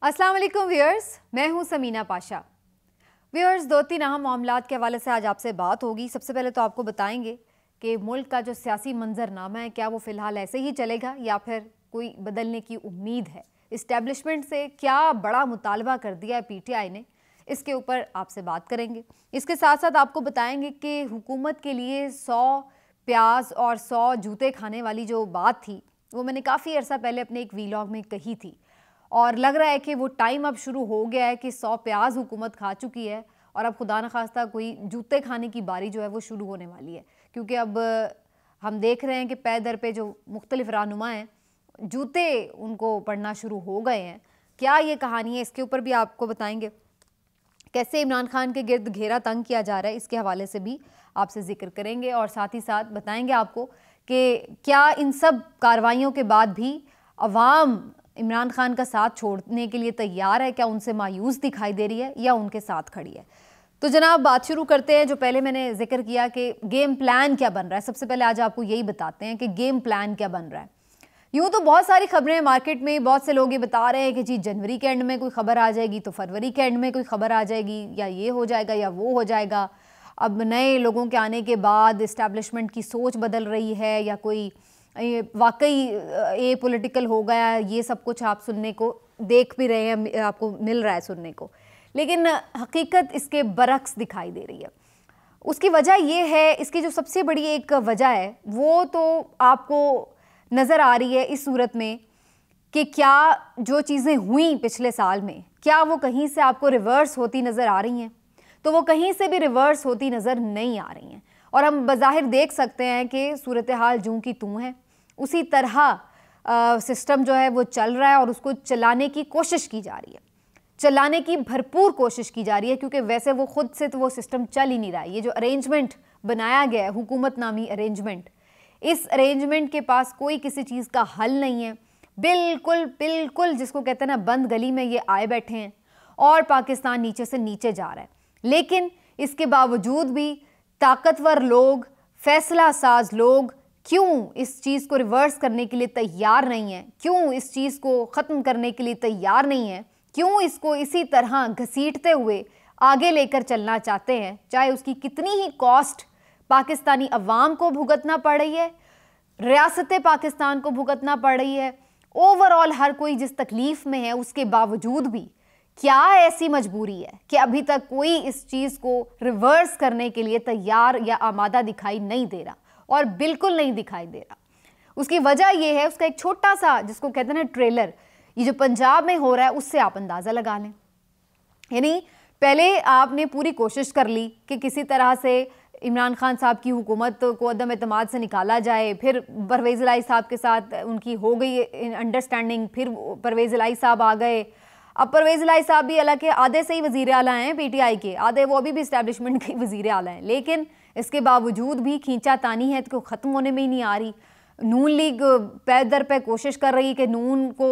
अस्सलाम वालेकुम व्यूअर्स, मैं हूं समीना पाशा। व्यूअर्स, दो तीन अहम मामलात के हवाले से आज आपसे बात होगी। सबसे पहले तो आपको बताएंगे कि मुल्क का जो सियासी मंजरनामा है, क्या वो फ़िलहाल ऐसे ही चलेगा या फिर कोई बदलने की उम्मीद है। इस्टेब्लिशमेंट से क्या बड़ा मुतालबा कर दिया है पीटीआई ने, इसके ऊपर आपसे बात करेंगे। इसके साथ साथ आपको बताएंगे कि हुकूमत के लिए 100 प्याज और 100 जूते खाने वाली जो बात थी, वो मैंने काफ़ी अर्सा पहले अपने एक वीलॉग में कही थी, और लग रहा है कि वो टाइम अब शुरू हो गया है कि 100 प्याज हुकूमत खा चुकी है और अब खुदा न खास्ता कोई जूते खाने की बारी जो है वो शुरू होने वाली है। क्योंकि अब हम देख रहे हैं कि पै दर पे जो मुख्तलिफ रहनुमा हैं, जूते उनको पड़ना शुरू हो गए हैं। क्या ये कहानी है, इसके ऊपर भी आपको बताएंगे। कैसे इमरान खान के गिर्द घेरा तंग किया जा रहा है, इसके हवाले से भी आपसे जिक्र करेंगे, और साथ ही साथ बताएंगे आपको कि क्या इन सब कार्रवाइयों के बाद भी अवाम इमरान खान का साथ छोड़ने के लिए तैयार है, क्या उनसे मायूस दिखाई दे रही है या उनके साथ खड़ी है। तो जनाब, बात शुरू करते हैं। जो पहले मैंने जिक्र किया कि गेम प्लान क्या बन रहा है, सबसे पहले आज आपको यही बताते हैं कि गेम प्लान क्या बन रहा है। यूँ तो बहुत सारी खबरें मार्केट में, बहुत से लोग ये बता रहे हैं कि जी जनवरी के एंड में कोई खबर आ जाएगी, तो फरवरी के एंड में कोई खबर आ जाएगी, या ये हो जाएगा या वो हो जाएगा। अब नए लोगों के आने के बाद इस्टेब्लिशमेंट की सोच बदल रही है, या कोई वाकई ये पॉलिटिकल हो गया, ये सब कुछ आप सुनने को देख भी रहे हैं, आपको मिल रहा है सुनने को। लेकिन हकीकत इसके बरक्स दिखाई दे रही है। उसकी वजह ये है, इसकी जो सबसे बड़ी एक वजह है वो तो आपको नज़र आ रही है इस सूरत में कि क्या जो चीज़ें हुई पिछले साल में, क्या वो कहीं से आपको रिवर्स होती नज़र आ रही हैं। तो वो कहीं से भी रिवर्स होती नज़र नहीं आ रही हैं, और हम बज़ाहिर देख सकते हैं कि सूरत हाल जूं की तूं है। उसी तरह सिस्टम जो है वो चल रहा है, और उसको चलाने की कोशिश की जा रही है, चलाने की भरपूर कोशिश की जा रही है, क्योंकि वैसे वो खुद से तो वो सिस्टम चल ही नहीं रहा है। ये जो अरेंजमेंट बनाया गया है, हुकूमत नामी अरेंजमेंट, इस अरेंजमेंट के पास कोई किसी चीज़ का हल नहीं है। बिल्कुल बिल्कुल जिसको कहते हैं ना, बंद गली में ये आए बैठे हैं, और पाकिस्तान नीचे से नीचे जा रहा है। लेकिन इसके बावजूद भी ताकतवर लोग, फैसला साज लोग क्यों इस चीज़ को रिवर्स करने के लिए तैयार नहीं है, क्यों इस चीज़ को ख़त्म करने के लिए तैयार नहीं है, क्यों इसको इसी तरह घसीटते हुए आगे लेकर चलना चाहते हैं, चाहे उसकी कितनी ही कॉस्ट पाकिस्तानी अवाम को भुगतना पड़ रही है, रियासत पाकिस्तान को भुगतना पड़ रही है, ओवरऑल हर कोई जिस तकलीफ़ में है, उसके बावजूद भी क्या ऐसी मजबूरी है कि अभी तक कोई इस चीज़ को रिवर्स करने के लिए तैयार या आमादा दिखाई नहीं दे रहा, और बिल्कुल नहीं दिखाई दे रहा। उसकी वजह यह है, उसका एक छोटा सा जिसको कहते हैं ना ट्रेलर, ये जो पंजाब में हो रहा है, उससे आप अंदाज़ा लगा लें। यानी पहले आपने पूरी कोशिश कर ली कि किसी तरह से इमरान खान साहब की हुकूमत को अदम एतमाद से निकाला जाए, फिर परवेज़ इलाही साहब के साथ उनकी हो गई अंडरस्टैंडिंग, फिर परवेज़ इलाही साहब आ गए। अब परवेज़ इलाही साहब भी हालांकि आधे से ही वज़ीर आला हैं पीटीआई के, आधे वो अभी भी इस्टेब्लिशमेंट के वज़ीर आला हैं, लेकिन इसके बावजूद भी खींचा तानी है तो ख़त्म होने में ही नहीं आ रही। नून लीग पै दर पे कोशिश कर रही कि नून को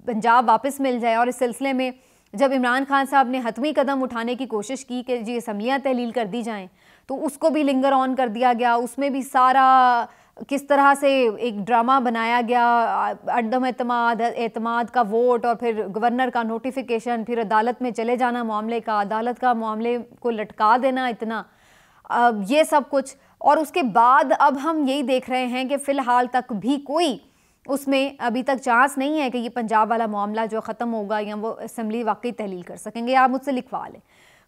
पंजाब वापस मिल जाए, और इस सिलसिले में जब इमरान खान साहब ने हतमी कदम उठाने की कोशिश की कि जी असम्बलियाँ तहलील कर दी जाएँ, तो उसको भी लिंगर ऑन कर दिया गया। उसमें भी सारा किस तरह से एक ड्रामा बनाया गया, अदम एतमाद का वोट, और फिर गवर्नर का नोटिफिकेशन, फिर अदालत में चले जाना मामले का, अदालत का मामले को लटका देना इतना, ये सब कुछ। और उसके बाद अब हम यही देख रहे हैं कि फ़िलहाल तक भी कोई उसमें अभी तक चांस नहीं है कि ये पंजाब वाला मामला जो ख़त्म होगा या वो असम्बली वाकई तहलील कर सकेंगे। आप मुझसे लिखवा लें,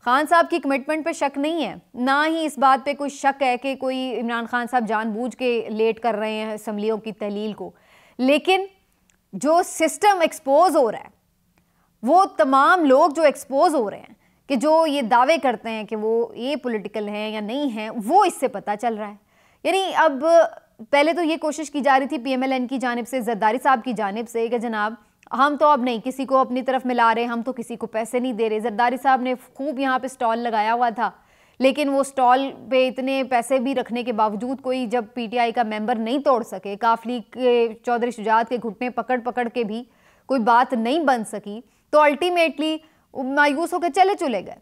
खान साहब की कमिटमेंट पे शक नहीं है, ना ही इस बात पे कोई शक है कि कोई इमरान खान साहब जानबूझ के लेट कर रहे हैं असम्बलियों की तहलील को। लेकिन जो सिस्टम एक्सपोज हो रहा है, वो तमाम लोग जो एक्सपोज हो रहे हैं कि जो ये दावे करते हैं कि वो ये पॉलिटिकल हैं या नहीं हैं, वो इससे पता चल रहा है। यानी अब पहले तो ये कोशिश की जा रही थी पीएमएलएन की जानिब से, जरदारी साहब की जानिब से, कि जनाब हम तो अब नहीं किसी को अपनी तरफ मिला रहे, हम तो किसी को पैसे नहीं दे रहे। जरदारी साहब ने खूब यहाँ पे स्टॉल लगाया हुआ था, लेकिन वो स्टॉल पे इतने पैसे भी रखने के बावजूद कोई जब पीटीआई का मेंबर नहीं तोड़ सके, काफली के चौधरी शुजात के घुटने पकड़ पकड़ के भी कोई बात नहीं बन सकी, तो अल्टीमेटली मायूस होकर चले गए।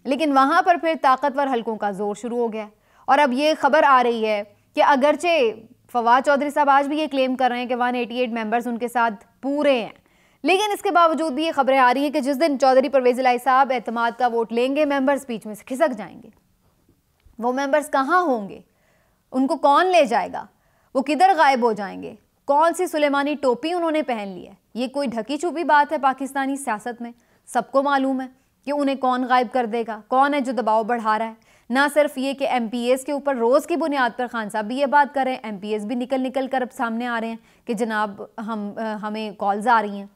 लेकिन वहाँ पर फिर ताकतवर हलकों का जोर शुरू हो गया, और अब ये खबर आ रही है कि अगरचे फवाद चौधरी साहब आज भी ये क्लेम कर रहे हैं कि 188 मेंबर्स उनके साथ पूरे हैं, लेकिन इसके बावजूद भी ये खबरें आ रही हैं कि जिस दिन चौधरी परवेज इलाही साहब एतमाद का वोट लेंगे, मेंबर्स बीच में से खिसक जाएंगे। वो मेंबर्स कहाँ होंगे, उनको कौन ले जाएगा, वो किधर गायब हो जाएंगे, कौन सी सुलेमानी टोपी उन्होंने पहन ली है। ये कोई ढकी छुपी बात है पाकिस्तानी सियासत में, सबको मालूम है कि उन्हें कौन गायब कर देगा, कौन है जो दबाव बढ़ा रहा है। ना सिर्फ ये कि MPAs के ऊपर रोज़ की बुनियाद पर खान साहब भी ये बात कर रहे हैं, MPAs भी निकल कर अब सामने आ रहे हैं कि जनाब हमें कॉल्स आ रही हैं।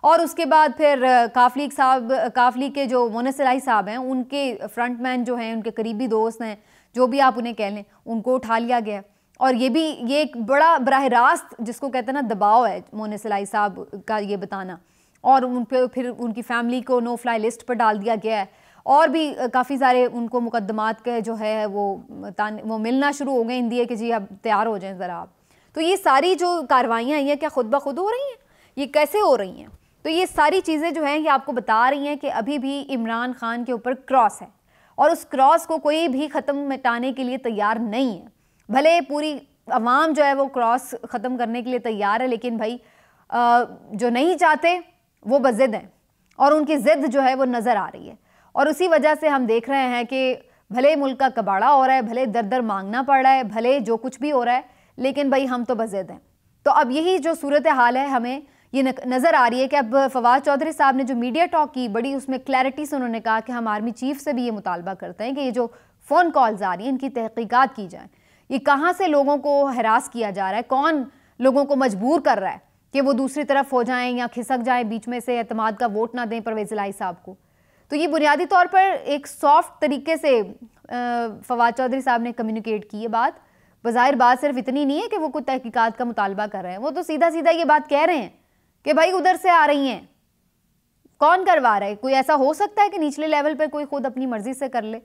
और उसके बाद फिर काफली के जो मोनिस इलाही साहब हैं, उनके फ्रंटमैन जो हैं, उनके करीबी दोस्त हैं, जो भी आप उन्हें कह लें, उनको उठा लिया गया। और ये एक बड़ा बराह रास्त जिसको कहते हैं ना दबाव है मोनिस इलाही साहब का ये बताना, और उन पर फिर उनकी फैमिली को नो फ्लाई लिस्ट पर डाल दिया गया है। और भी काफ़ी सारे उनको मुकदमात के जो है वो मिलना शुरू हो गए इंडिया कि जी अब तैयार हो जाएं ज़रा आप। तो ये सारी जो कार्रवाइयाँ हैं क्या खुद ब खुद हो रही हैं, ये कैसे हो रही हैं? तो ये सारी चीज़ें जो हैं ये आपको बता रही हैं कि अभी भी इमरान खान के ऊपर क्रॉस है, और उस क्रॉस को कोई भी ख़त्म मिटाने के लिए तैयार नहीं है। भले पूरी अवाम जो है वो क्रॉस ख़त्म करने के लिए तैयार है, लेकिन भाई जो नहीं चाहते वो बज़िद हैं, और उनकी ज़िद जो है वो नज़र आ रही है। और उसी वजह से हम देख रहे हैं कि भले मुल्क का कबाड़ा हो रहा है, भले दर दर मांगना पड़ रहा है, भले जो कुछ भी हो रहा है, लेकिन भाई हम तो बज़िद हैं। तो अब यही जो सूरत हाल है, हमें ये नज़र आ रही है कि अब फवाद चौधरी साहब ने जो मीडिया टॉक की, बड़ी उसमें क्लैरिटी से उन्होंने कहा कि हम आर्मी चीफ से भी ये मुतालबा करते हैं कि ये जो फ़ोन कॉल्स आ रही हैं इनकी तहकीकात की जाए। ये कहाँ से लोगों को हरास किया जा रहा है, कौन लोगों को मजबूर कर रहा है कि वो दूसरी तरफ हो जाएं या खिसक जाएं, बीच में से एतमाद का वोट ना दें परवेज़ इलाही साहब को। तो ये बुनियादी तौर पर एक सॉफ्ट तरीके से फवाद चौधरी साहब ने कम्युनिकेट की है बात। बज़ाहिर बात सिर्फ इतनी नहीं है कि वो कुछ तहकीकात का मुतालबा कर रहे हैं, वो तो सीधा सीधा ये बात कह रहे हैं कि भाई उधर से आ रही हैं, कौन करवा रहा है? कोई ऐसा हो सकता है कि निचले लेवल पर कोई खुद अपनी मर्जी से कर ले?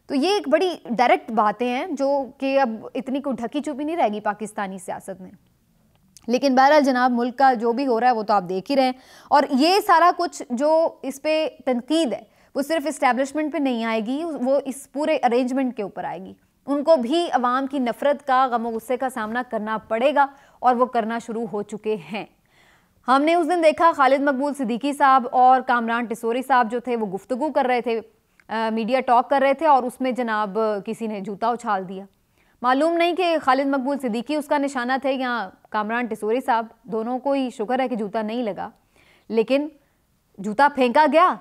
तो ये एक बड़ी डायरेक्ट बातें हैं जो कि अब इतनी कोई ढकी छुपी नहीं रहेगी पाकिस्तानी सियासत में। लेकिन बहरहाल जनाब, मुल्क का जो भी हो रहा है वो तो आप देख ही रहे हैं, और ये सारा कुछ जो इस पे तनकीद है वो सिर्फ इस्टेब्लिशमेंट पे नहीं आएगी, वो इस पूरे अरेंजमेंट के ऊपर आएगी। उनको भी अवाम की नफरत का, गम गुस्से का सामना करना पड़ेगा, और वो करना शुरू हो चुके हैं। हमने उस दिन देखा खालिद मकबूल सिद्दीकी साहब और कामरान टिसोरी साहब जो थे वो गुफ्तगू कर रहे थे, मीडिया टॉक कर रहे थे, और उसमें जनाब किसी ने जूता उछाल दिया। मालूम नहीं कि खालिद मकबूल सिद्दीकी उसका निशाना थे या कामरान टिसोरी साहब, दोनों को ही शुक्र है कि जूता नहीं लगा, लेकिन जूता फेंका गया।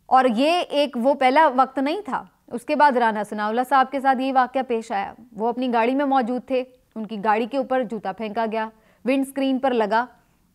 और ये एक वो पहला वक्त नहीं था। उसके बाद राना सनाउल्लाह साहब के साथ ये वाक़या पेश आया। वो अपनी गाड़ी में मौजूद थे, उनकी गाड़ी के ऊपर जूता फेंका गया, विंड स्क्रीन पर लगा,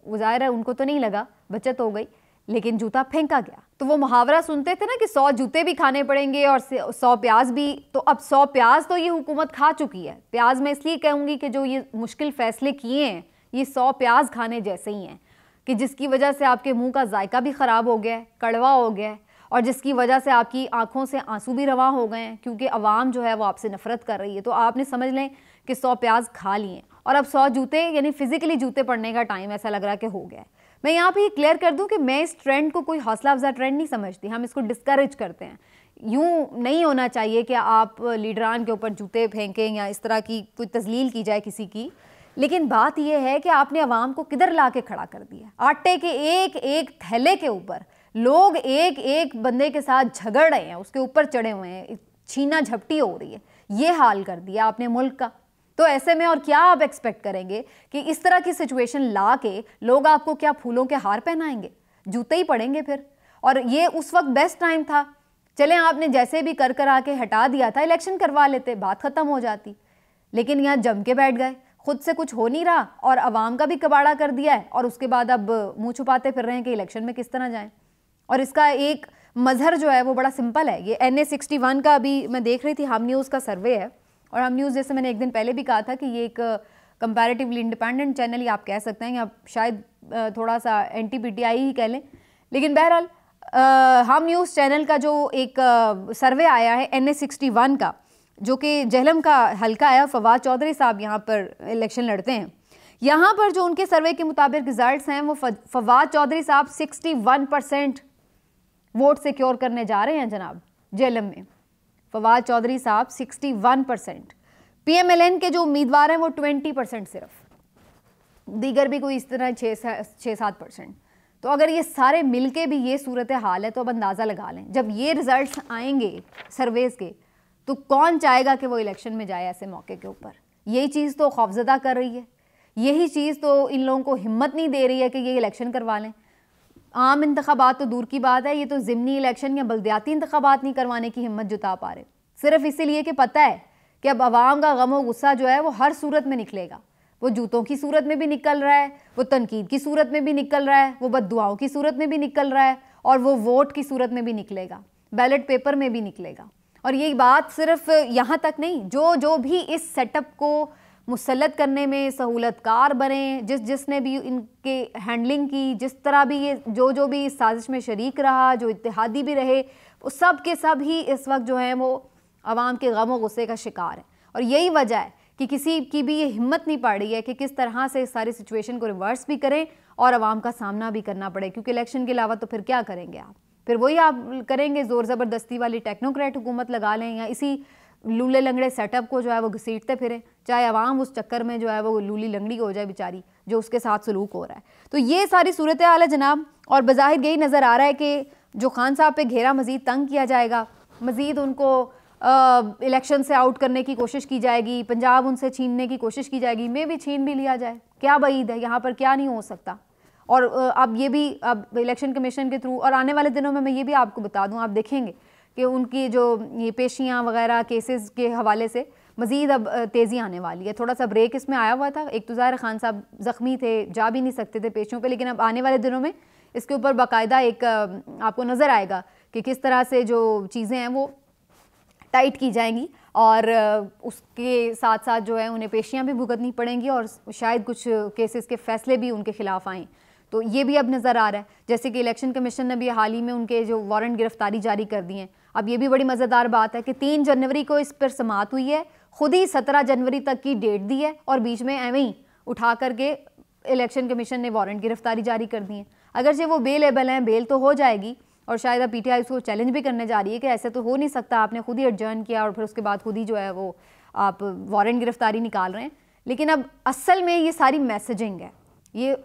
ज़ाहिर है उनको तो नहीं लगा, बचत हो गई, लेकिन जूता फेंका गया। तो वो मुहावरा सुनते थे ना कि 100 जूते भी खाने पड़ेंगे और 100 प्याज भी, तो अब 100 प्याज तो ये हुकूमत खा चुकी है। प्याज मैं इसलिए कहूँगी कि जो ये मुश्किल फ़ैसले किए हैं ये 100 प्याज खाने जैसे ही हैं, कि जिसकी वजह से आपके मुंह का जायका भी ख़राब हो गया है, कड़वा हो गया है, और जिसकी वजह से आपकी आंखों से आंसू भी रवा हो गए हैं, क्योंकि अवाम जो है वो आपसे नफरत कर रही है। तो आपने समझ लें कि 100 प्याज खा लिए, और अब 100 जूते, यानी फिजिकली जूते पड़ने का टाइम ऐसा लग रहा है कि हो गया है। मैं यहाँ पे क्लियर कर दूं कि मैं इस ट्रेंड को कोई हौसला अफजा ट्रेंड नहीं समझती, हम इसको डिस्करेज करते हैं। यूँ नहीं होना चाहिए कि आप लीडरान के ऊपर जूते फेंकें या इस तरह की कोई तजलील की जाए किसी की, लेकिन बात यह है कि आपने अवाम को किधर ला के खड़ा कर दिया। आटे के एक एक थैले के ऊपर लोग एक एक बंदे के साथ झगड़ रहे हैं, उसके ऊपर चढ़े हुए हैं, छीना झपटी हो रही है, ये हाल कर दिया आपने मुल्क का। तो ऐसे में और क्या आप एक्सपेक्ट करेंगे कि इस तरह की सिचुएशन ला के लोग आपको क्या फूलों के हार पहनाएंगे? जूते ही पड़ेंगे फिर। और ये उस वक्त बेस्ट टाइम था, चलें आपने जैसे भी कर आके हटा दिया था, इलेक्शन करवा लेते, बात ख़त्म हो जाती। लेकिन यहाँ जम के बैठ गए, खुद से कुछ हो नहीं रहा और अवाम का भी कबाड़ा कर दिया है, और उसके बाद अब मुँह छुपाते फिर रहे हैं कि इलेक्शन में किस तरह जाएँ। और इसका एक मजहर जो है वो बड़ा सिंपल है। ये NA61 का अभी मैं देख रही थी, हम न्यूज़ का सर्वे है, और हम न्यूज़ जैसे मैंने एक दिन पहले भी कहा था कि ये एक कंपैरेटिवली इंडिपेंडेंट चैनल ही आप कह सकते हैं, या शायद थोड़ा सा NT-PTI ही कह लें, लेकिन बहरहाल हम न्यूज़ चैनल का जो एक सर्वे आया है NA61 का, जो कि जहलम का हल्का है, फवाद चौधरी साहब यहाँ पर इलेक्शन लड़ते हैं। यहाँ पर जो उनके सर्वे के मुताबिक रिजल्ट्स हैं वो फवाद चौधरी साहब 61% वोट सिक्योर करने जा रहे हैं जनाब जेलम में। फवाद चौधरी साहब 61%, PMLN के जो उम्मीदवार हैं वो 20% सिर्फ, दीगर भी कोई इस तरह 6-7%। तो अगर ये सारे मिलके भी ये सूरत हाल है तो अब अंदाज़ा लगा लें जब ये रिजल्ट्स आएंगे सर्वेज़ के तो कौन चाहेगा कि वो इलेक्शन में जाए ऐसे मौके के ऊपर। यही चीज़ तो खौफजदा कर रही है, यही चीज़ तो इन लोगों को हिम्मत नहीं दे रही है कि ये इलेक्शन करवा लें। आम इंतखाबात तो दूर की बात है, ये तो ज़िमनी इलेक्शन या बल्दियाती इंतखाबात नहीं करवाने की हिम्मत जुटा पा रहे, सिर्फ इसीलिए कि पता है कि अब आवाम का गम व गुस्सा जो है वो हर सूरत में निकलेगा। वो जूतों की सूरत में भी निकल रहा है, वो तनकीद की सूरत में भी निकल रहा है, वो बद्दुआओं की सूरत में भी निकल रहा है और वो वोट की सूरत में भी निकलेगा, बैलेट पेपर में भी निकलेगा। और ये बात सिर्फ यहाँ तक नहीं, जो भी इस सेटअप को मुसल्लत करने में सहूलतकार बने, जिसने भी इनके हैंडलिंग की, जिस तरह भी ये जो भी इस साजिश में शरीक रहा, जो इत्तेहादी भी रहे, वो सब के सब ही इस वक्त जो है वो आवाम के गम और गुस्से का शिकार है। और यही वजह है कि किसी की भी ये हिम्मत नहीं पड़ रही है कि किस तरह से इस सारी सिचुएशन को रिवर्स भी करें और आवाम का सामना भी करना पड़े, क्योंकि इलेक्शन के अलावा तो फिर क्या करेंगे आप? फिर वही आप करेंगे ज़ोर ज़बरदस्ती वाली टेक्नोक्रेट हुकूमत लगा लें या इसी लूले लंगड़े सेटअप को जो है वो घसीटते फिरें, चाहे आवाम उस चक्कर में जो है वो लूली लंगड़ी हो जाए बेचारी जो उसके साथ सलूक हो रहा है। तो ये सारी सूरत हाल है जनाब, और बज़ाहिर यही नज़र आ रहा है कि जो खान साहब पे घेरा मज़ीद तंग किया जाएगा, मज़ीद उनको इलेक्शन से आउट करने की कोशिश की जाएगी, पंजाब उनसे छीनने की कोशिश की जाएगी, में भी छीन भी लिया जाए, क्या बईद है, यहाँ पर क्या नहीं हो सकता। और अब ये भी अब इलेक्शन कमीशन के थ्रू और आने वाले दिनों में मैं ये भी आपको बता दूँ, आप देखेंगे कि उनकी जो ये पेशियाँ वगैरह केसेस के हवाले से मज़ीद अब तेज़ी आने वाली है। थोड़ा सा ब्रेक इसमें आया हुआ था, एक तो ज़ाहिर खान साहब ज़ख्मी थे, जा भी नहीं सकते थे पेशियों पे, लेकिन अब आने वाले दिनों में इसके ऊपर बाकायदा एक आपको नज़र आएगा कि किस तरह से जो चीज़ें हैं वो टाइट की जाएंगी और उसके साथ साथ जो है उन्हें पेशियाँ भी भुगतनी पड़ेंगी और शायद कुछ केसेस के फ़ैसले भी उनके ख़िलाफ़ आएँ। तो ये भी अब नज़र आ रहा है, जैसे कि इलेक्शन कमीशन ने भी हाल ही में उनके जो वारंट गिरफ्तारी जारी कर दिए हैं। अब ये भी बड़ी मज़ेदार बात है कि 3 जनवरी को इस पर समाअत हुई है, खुद ही 17 जनवरी तक की डेट दी है और बीच में एवं ही उठा करके इलेक्शन कमीशन ने वारंट गिरफ्तारी जारी कर दी है। अगरचे वो बेलेबल हैं, बेल तो हो जाएगी और शायद अब PTI उसको चैलेंज भी करने जा रही है कि ऐसे तो हो नहीं सकता, आपने खुद ही एडजर्न किया और फिर उसके बाद खुद ही जो है वो आप वारंट गिरफ्तारी निकाल रहे हैं। लेकिन अब असल में ये सारी मैसेजिंग है, ये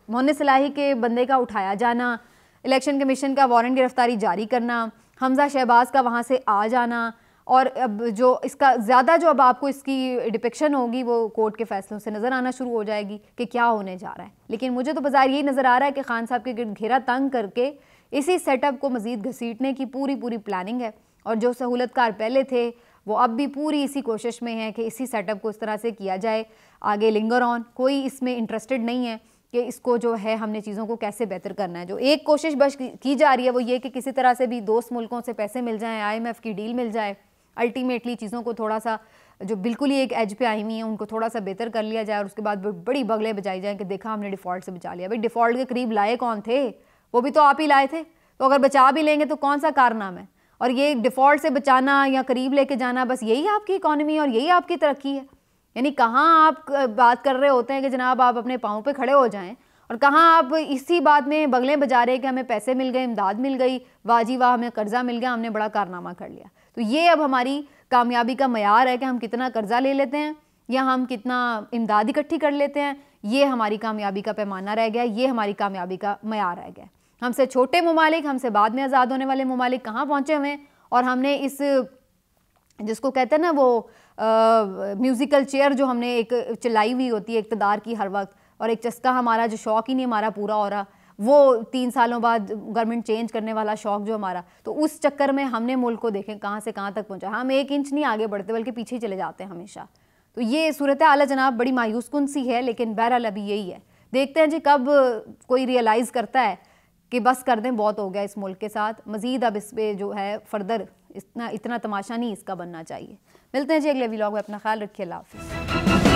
मोहन सलाही के बंदे का उठाया जाना, इलेक्शन कमीशन का वारंट गिरफ्तारी जारी करना, हमजा शहबाज का वहाँ से आ जाना, और अब जो इसका ज़्यादा जो अब आपको इसकी डिपिक्शन होगी वो कोर्ट के फैसलों से नज़र आना शुरू हो जाएगी कि क्या होने जा रहा है। लेकिन मुझे तो बाज़ार यही नज़र आ रहा है कि खान साहब के घेरा तंग करके इसी सेटअप को मज़ीद घसीटने की पूरी प्लानिंग है, और जो सहूलतकार पहले थे वो अब भी पूरी इसी कोशिश में है कि इसी सेटअप को इस तरह से किया जाए, आगे लिंगर ऑन, कोई इसमें इंटरेस्टेड नहीं है कि इसको जो है हमने चीज़ों को कैसे बेहतर करना है। जो एक कोशिश बस की जा रही है वो ये कि किसी तरह से भी दोस्त मुल्कों से पैसे मिल जाएं, IMF की डील मिल जाए, अल्टीमेटली चीज़ों को थोड़ा सा जो बिल्कुल ही एक एज पे आई हुई हैं उनको थोड़ा सा बेहतर कर लिया जाए और उसके बाद बड़ी बगले बजाई जाए कि देखा हमने डिफ़ॉल्ट से बचा लिया। भाई डिफ़ॉल्ट के करीब लाए कौन थे? वो भी तो आप ही लाए थे, तो अगर बचा भी लेंगे तो कौन सा कारनामा है? और ये डिफ़ॉल्ट से बचाना या करीब लेके जाना, बस यही आपकी इकॉनमी और यही आपकी तरक्की है? यानी कहाँ आप बात कर रहे होते हैं कि जनाब आप अपने पाँव पे खड़े हो जाएं, और कहाँ आप इसी बात में बगलें बजा रहे हैं कि हमें पैसे मिल गए, इमदाद मिल गई, वाह जी वाह, हमें कर्जा मिल गया, हमने बड़ा कारनामा कर लिया। तो ये अब हमारी कामयाबी का मयार है कि हम कितना कर्जा ले लेते हैं या हम कितना इमदाद इकट्ठी कर लेते हैं, ये हमारी कामयाबी का पैमाना रह गया, ये हमारी कामयाबी का मयार रह गया। हमसे छोटे ममालिक, हमसे बाद में आज़ाद होने वाले ममालिक कहाँ पहुँचे हुए हैं, और हमने इस जिसको कहते हैं ना वो म्यूज़िकल चेयर जो हमने एक चलाई हुई होती है इक़्तिदार की हर वक्त, और एक चस्का हमारा जो शौक़ ही नहीं हमारा पूरा हो रहा, वो 3 सालों बाद गवर्नमेंट चेंज करने वाला शौक़ जो हमारा, तो उस चक्कर में हमने मुल्क को देखें कहाँ से कहाँ तक पहुँचा। हम 1 इंच नहीं आगे बढ़ते बल्कि पीछे ही चले जाते हैं हमेशा। तो ये सूरत हाल जनाब बड़ी मायूस कुन सी है, लेकिन बहरहाल अभी यही है। देखते हैं जी कब कोई रियलाइज़ करता है कि बस कर दें, बहुत हो गया इस मुल्क के साथ, मज़ीद अब इस पर जो है फर्दर इतना तमाशा नहीं इसका बनना चाहिए। मिलते हैं जी अगले व्लॉग में, अपना ख्याल रखिए, अल्लाह हाफ़िज़।